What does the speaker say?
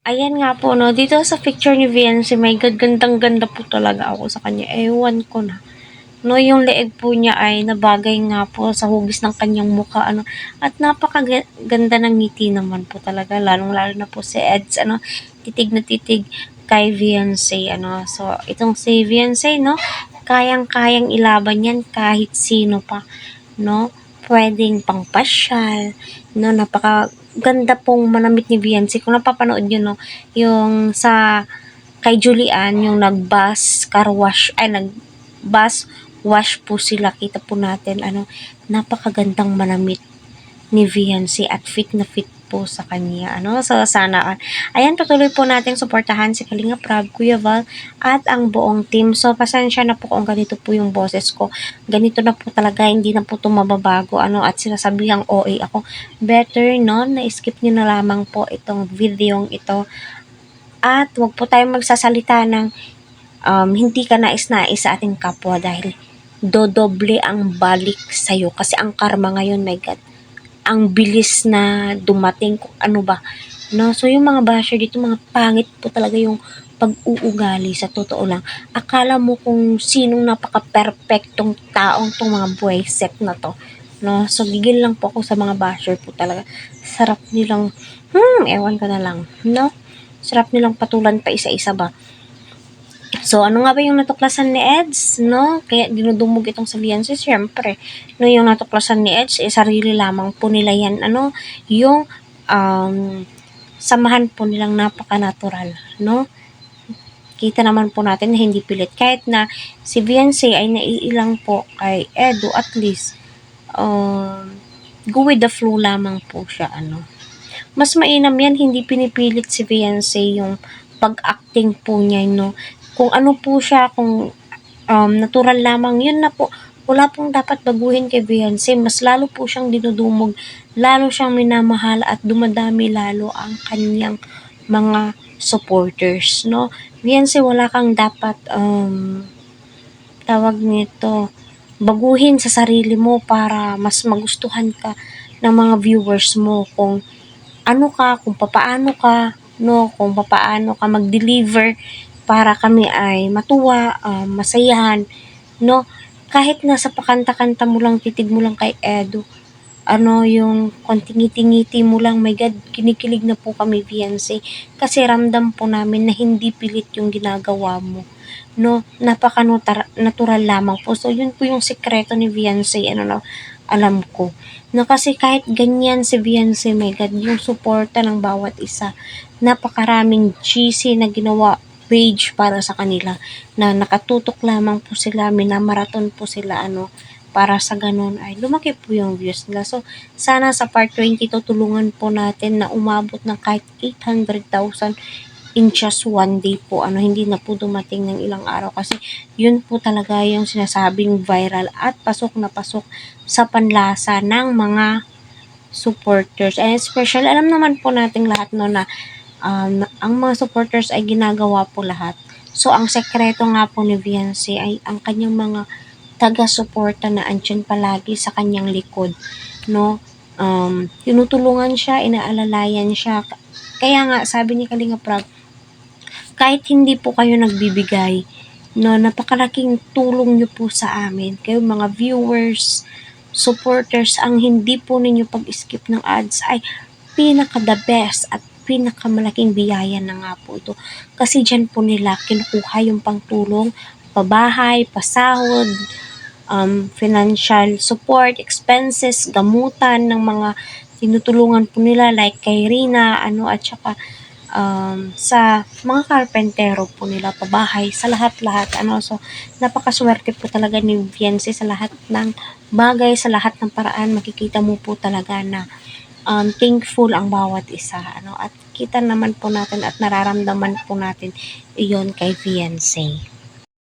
Ayan nga po 'no, dito sa picture ni Viancy, my God, gandang-ganda po talaga ako sa kanya, ewan ko na. 'No, yung leeg po niya ay nabagay nga po sa hugis ng kanyang mukha ano, at ganda ng ngiti naman po talaga, lalong-lalo na po si Eds ano, titig na titig kay Viancy ano. So, itong si Viancy 'no, kayang-kayang ilaban 'yan kahit sino pa 'no, puwedeng pangpasyal 'no, napakaganda pong manamit ni Viancy. Kung napapanood niyo 'no, yung sa kay Julian, yung nag-bus car wash ay nag-bus wash po sila, kita po natin ano, napakagandang manamit ni Viancy at fit na fit po sa kanya ano. So sana ayan, patuloy po nating suportahan si Kalinga Prab, Kuya Val at ang buong team. So pasensya na po kung ganito po yung boses ko. Ganito na po talaga, hindi na po 'to mababago ano, at sinasabihang OA ako. Better no, na-skip niyo na lamang po itong videong ito at wag po tayong magsasalita ng hindi ka nais-nais sa ating kapwa dahil dodoble ang balik sa'yo. Kasi ang karma ngayon, my God, ang bilis na dumating kung ano ba. No? So yung mga basher dito, mga pangit po talaga yung pag-uugali sa totoo lang. Akala mo kung sinong napaka-perfectong taong tong mga buwiset na to. No? So gigil lang po ako sa mga basher po talaga. Sarap nilang, ewan ko na lang. No? Sarap nilang patulan pa isa-isa ba. So, ano nga ba yung natuklasan ni Eds, no? Kaya dinudumog itong sa Viancy, syempre. No, yung natuklasan ni Eds, sarili lamang po nila yan, ano, yung samahan po nilang napaka-natural, no? Kita naman po natin na hindi pilit. Kahit na si Viancy ay naiilang po kay Edu, at least, go with the flow lamang po siya, ano. Mas mainam yan, hindi pinipilit si Viancy yung pag-acting po niya, no? Kung ano po siya, kung natural lamang, yun na po. Wala pong dapat baguhin kay Viancy. Mas lalo po siyang dinudumog, lalo siyang minamahal at dumadami lalo ang kanyang mga supporters, no? Viancy, wala kang dapat, tawag nito, baguhin sa sarili mo para mas magustuhan ka ng mga viewers mo. Kung ano ka, kung papaano ka, no, kung papaano ka mag-deliver para kami ay matuwa, masayahan, no. Kahit nasa pakanta-kanta mo lang, titig mo lang kay Edu, ano, yung konting ngiti-ngiti mo lang, my God, kinikilig na po kami, Viancy. Kasi ramdam po namin na hindi pilit yung ginagawa mo. No, napaka-natural lamang po. So, yun po yung sekreto ni Viancy, ano no, alam ko. No, kasi kahit ganyan si Viancy, my God, yung suporta ng bawat isa, napakaraming cheesy na ginawa page para sa kanila, na nakatutok lamang po sila, minamaraton po sila, ano, para sa ganun ay lumaki po yung views nila. So, sana sa part 22 tulungan po natin na umabot ng kahit 800,000 in just one day po. Ano, hindi na po dumating ng ilang araw kasi yun po talaga yung sinasabing viral at pasok na pasok sa panlasa ng mga supporters. And especially, alam naman po nating lahat no na ang mga supporters ay ginagawa po lahat. So, ang sekreto nga po ni Viancy ay ang kanyang mga taga-suporta na andyan palagi sa kanyang likod, no? Tinutulungan siya, inaalalayan siya. Kaya nga, sabi ni Kalinga Prab, kahit hindi po kayo nagbibigay, no, napakalaking tulong nyo po sa amin. Kayo mga viewers, supporters, ang hindi po ninyo pag-skip ng ads ay pinaka-the best at pinakamalaking biyaya na nga po ito. Kasi dyan po nila kinukuha yung pangtulong, pabahay, pasahod, financial support, expenses, gamutan ng mga tinutulungan po nila like kay Rina, ano, at saka sa mga karpentero po nila, pabahay, sa lahat-lahat, ano. So, napakaswerte po talaga ni Viancy sa lahat ng bagay, sa lahat ng paraan, makikita mo po talaga na thankful ang bawat isa, ano, at kita naman po natin at nararamdaman po natin iyon kay Viancy.